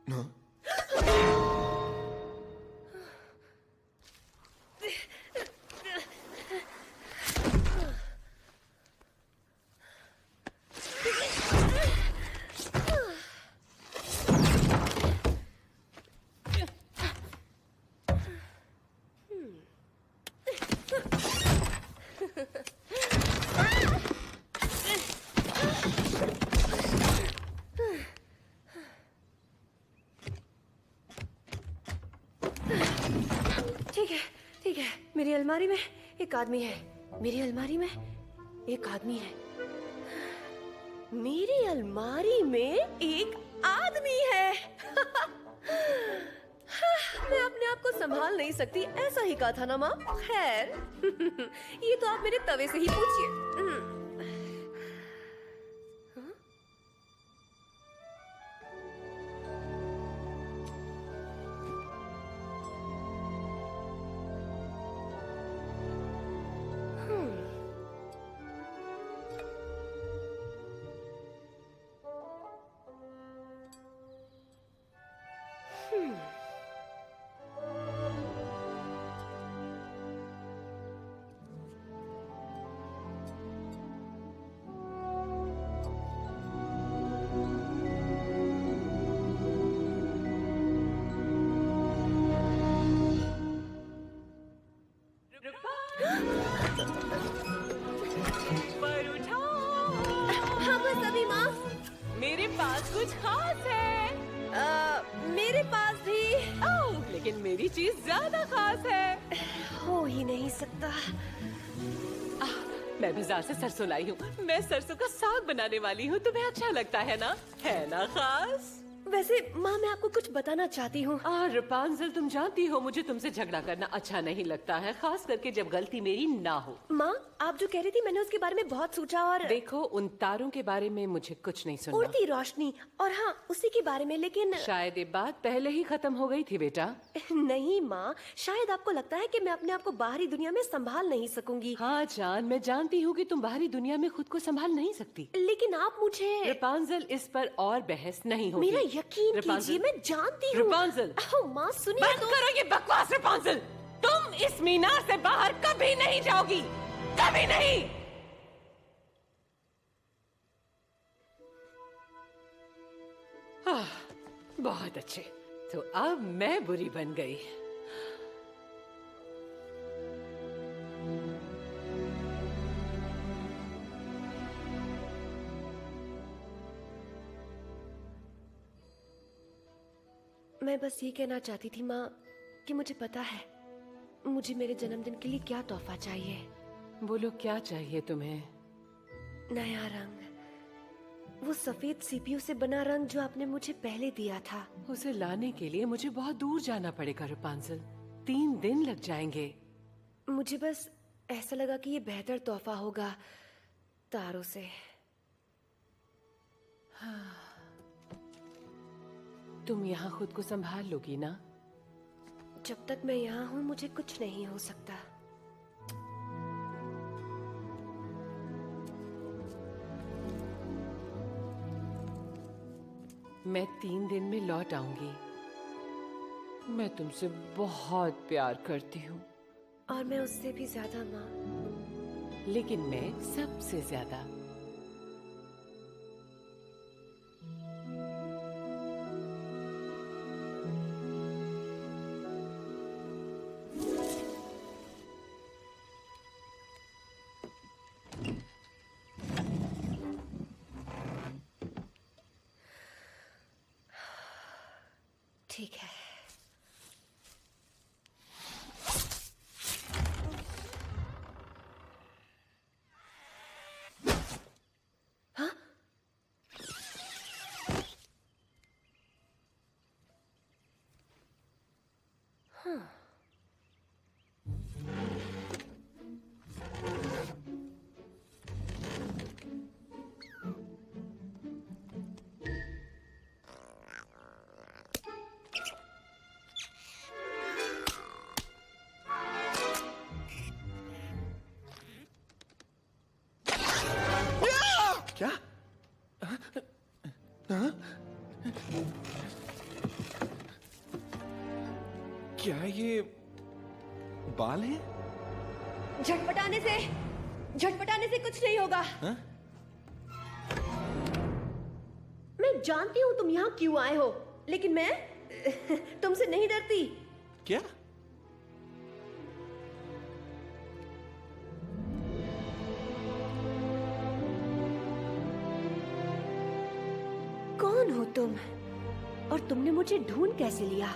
हाँ? ठीक है, मेरी अलमारी में एक आदमी है। मेरी अलमारी में एक आदमी है। मेरी अलमारी में एक आदमी है। मैं अपने आप को संभाल नहीं सकती, ऐसा ही कहा था ना माँ। खैर, ये तो आप मेरे तवे से ही पूछिए। पर उठो, हाँ बस अभी माँ। मेरे पास कुछ खास है। मेरे पास भी ओह, लेकिन मेरी चीज ज्यादा खास है। हो ही नहीं सकता। मैं बाजार से सरसों लाई हूँ। मैं सरसों का साग बनाने वाली हूँ। तुम्हें अच्छा लगता है ना खास? वैसे माँ, मैं आपको कुछ बताना चाहती हूँ। रपांजल, तुम जानती हो मुझे तुमसे झगड़ा करना अच्छा नहीं लगता है, खास करके जब गलती मेरी ना हो। माँ, आप जो कह रही थी, मैंने उसके बारे में बहुत सोचा और देखो, उन तारों के बारे में मुझे कुछ नहीं सुनना। उड़ती रोशनी, और हाँ, उसी के बारे में। लेकिन शायद ये बात पहले ही खत्म हो गई थी बेटा। नहीं माँ, शायद आपको लगता है कि मैं अपने आप को बाहरी दुनिया में संभाल नहीं सकूंगी। हाँ जान, मैं जानती हूँ कि तुम बाहरी दुनिया में खुद को संभाल नहीं सकती। लेकिन आप मुझे रपांजल, इस पर और बहस नहीं होगी। मेरा यकीन कीजिए, मैं जानती हूँ। रपांजल, माँ सुनिए बंद तो। करो ये बकवास। रपांजल, तुम इस मीनार से बाहर कभी नहीं जाओगी, कभी नहीं। बहुत अच्छे, तो अब मैं बुरी बन गई। मैं बस ये कहना चाहती थी माँ कि मुझे पता है मुझे मेरे जन्मदिन के लिए क्या तोहफा चाहिए। बोलो, क्या चाहिए तुम्हें? नया रंग, वो सफेद सीपीयू से बना रंग जो आपने मुझे पहले दिया था। उसे लाने के लिए मुझे बहुत दूर जाना पड़ेगा रपांजल। 3 दिन लग जाएंगे। मुझे बस ऐसा लगा कि ये बेहतर तोहफा होगा तारों से। हाँ। तुम यहाँ खुद को संभाल लोगी ना? जब तक मैं यहाँ हूँ मुझे कुछ नहीं हो सकता। मैं 3 दिन में लौट आऊंगी। मैं तुमसे बहुत प्यार करती हूँ। और मैं उससे भी ज्यादा माँ। लेकिन मैं सबसे ज्यादा। ठीक है। हाँ? हाँ। क्या? हाँ? क्या ये बाल है? झटपटाने से कुछ नहीं होगा। हाँ? मैं जानती हूँ तुम यहाँ क्यों आए हो, लेकिन मैं तुमसे नहीं डरती। क्या? कौन हो तुम और तुमने मुझे ढूंढ कैसे लिया?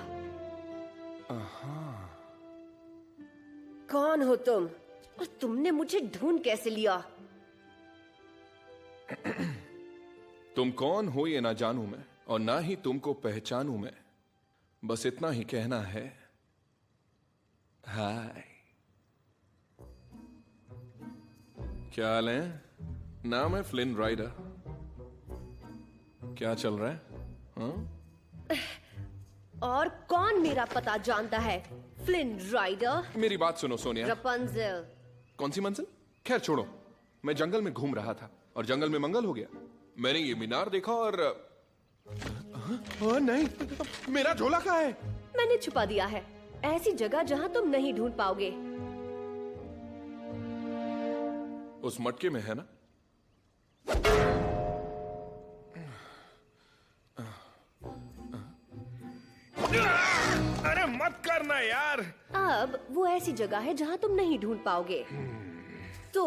कौन हो तुम और तुमने मुझे ढूंढ कैसे लिया? तुम कौन हो ये ना जानूं मैं, और ना ही तुमको पहचानूं मैं। बस इतना ही कहना है, हाय। क्या हाल है? नाम है फ्लिन राइडर। क्या चल रहा है? हाँ? और कौन मेरा पता जानता है? Flynn Rider. मेरी बात सुनो सोनिया। रपंज़ेल। कौन सी मंजिल? खैर छोड़ो। मैं जंगल में घूम रहा था और जंगल में मंगल हो गया। मैंने ये मीनार देखा और नहीं, मेरा झोला कहाँ है? मैंने छुपा दिया है ऐसी जगह जहां तुम नहीं ढूंढ पाओगे। उस मटके में है ना? अरे मत करना यार। अब वो ऐसी जगह है जहां तुम नहीं ढूंढ पाओगे। तो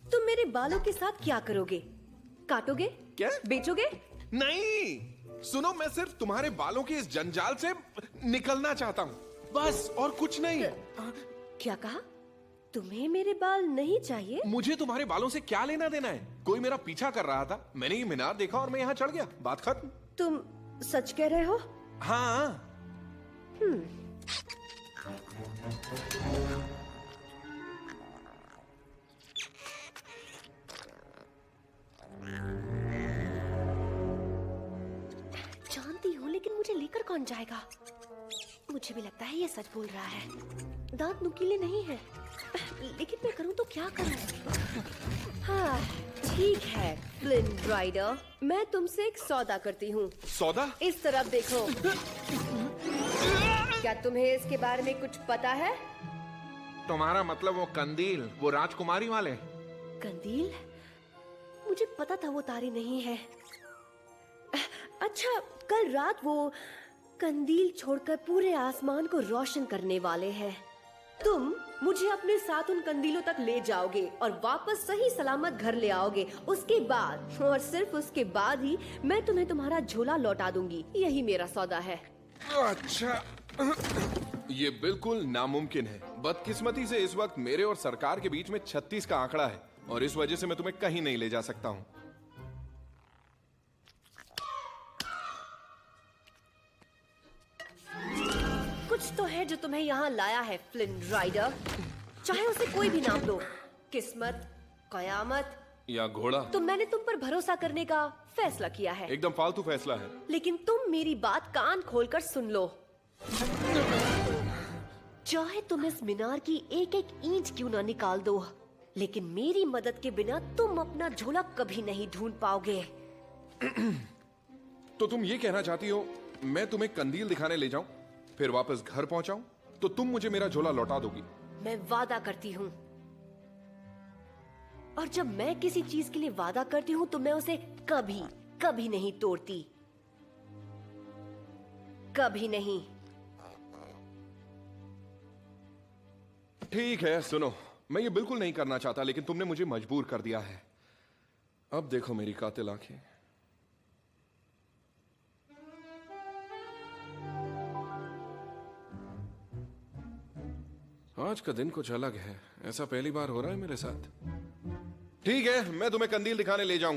तुम मेरे बालों के साथ क्या करोगे? काटोगे? क्या? बेचोगे? नहीं, सुनो, मैं सिर्फ तुम्हारे बालों के इस जंजाल से निकलना चाहता हूँ, बस, और कुछ नहीं। क्या कहा? तुम्हें मेरे बाल नहीं चाहिए? मुझे तुम्हारे बालों से क्या लेना देना है? कोई मेरा पीछा कर रहा था, मैंने ये मीनार देखा और मैं यहाँ चढ़ गया, बात खत्म। तुम सच कह रहे हो? हाँ। जानती हूँ, लेकिन मुझे लेकर कौन जाएगा? मुझे भी लगता है ये सच बोल रहा है। दांत नुकीले नहीं है, लेकिन मैं करूँ तो क्या करूँ? हाँ, ठीक है फ्लिन राइडर, मैं तुमसे एक सौदा करती हूँ। सौदा? इस तरफ देखो। क्या तुम्हें इसके बारे में कुछ पता है? तुम्हारा मतलब वो कंदील, वो राजकुमारी वाले? कंदील? मुझे पता था वो तारे नहीं है। अच्छा, कल रात वो कंदील छोड़कर पूरे आसमान को रोशन करने वाले हैं। तुम मुझे अपने साथ उन कंदीलों तक ले जाओगे और वापस सही सलामत घर ले आओगे। उसके बाद, और सिर्फ उसके बाद ही, मैं तुम्हें तुम्हारा झोला लौटा दूंगी। यही मेरा सौदा है। अच्छा, ये बिल्कुल नामुमकिन है। बदकिस्मती से इस वक्त मेरे और सरकार के बीच में 36 का आंकड़ा है और इस वजह से मैं तुम्हें कहीं नहीं ले जा सकता हूँ। कुछ तो है जो तुम्हें यहाँ लाया है फ्लिन राइडर, चाहे उसे कोई भी नाम दो, किस्मत, कयामत या घोड़ा। तो मैंने तुम पर भरोसा करने का फैसला किया है। एकदम फालतू फैसला है। लेकिन तुम मेरी बात कान खोलकर सुन लो। चाहे तुम इस मीनार की एक एक ईंट क्यों ना निकाल दो, लेकिन मेरी मदद के बिना तुम अपना झोला कभी नहीं ढूंढ पाओगे। तो तुम ये कहना चाहती हो मैं तुम्हें कंदील दिखाने ले जाऊं, फिर वापस घर पहुंचाऊं, तो तुम मुझे मेरा झोला लौटा दोगी? मैं वादा करती हूँ, और जब मैं किसी चीज के लिए वादा करती हूँ तो मैं उसे कभी कभी नहीं तोड़ती, कभी नहीं। ठीक है, सुनो, मैं ये बिल्कुल नहीं करना चाहता, लेकिन तुमने मुझे मजबूर कर दिया है। अब देखो मेरी कातिल आंखें। आज का दिन कुछ अलग है, ऐसा पहली बार हो रहा है मेरे साथ। ठीक है, मैं तुम्हें कंदील दिखाने ले जाऊंगा।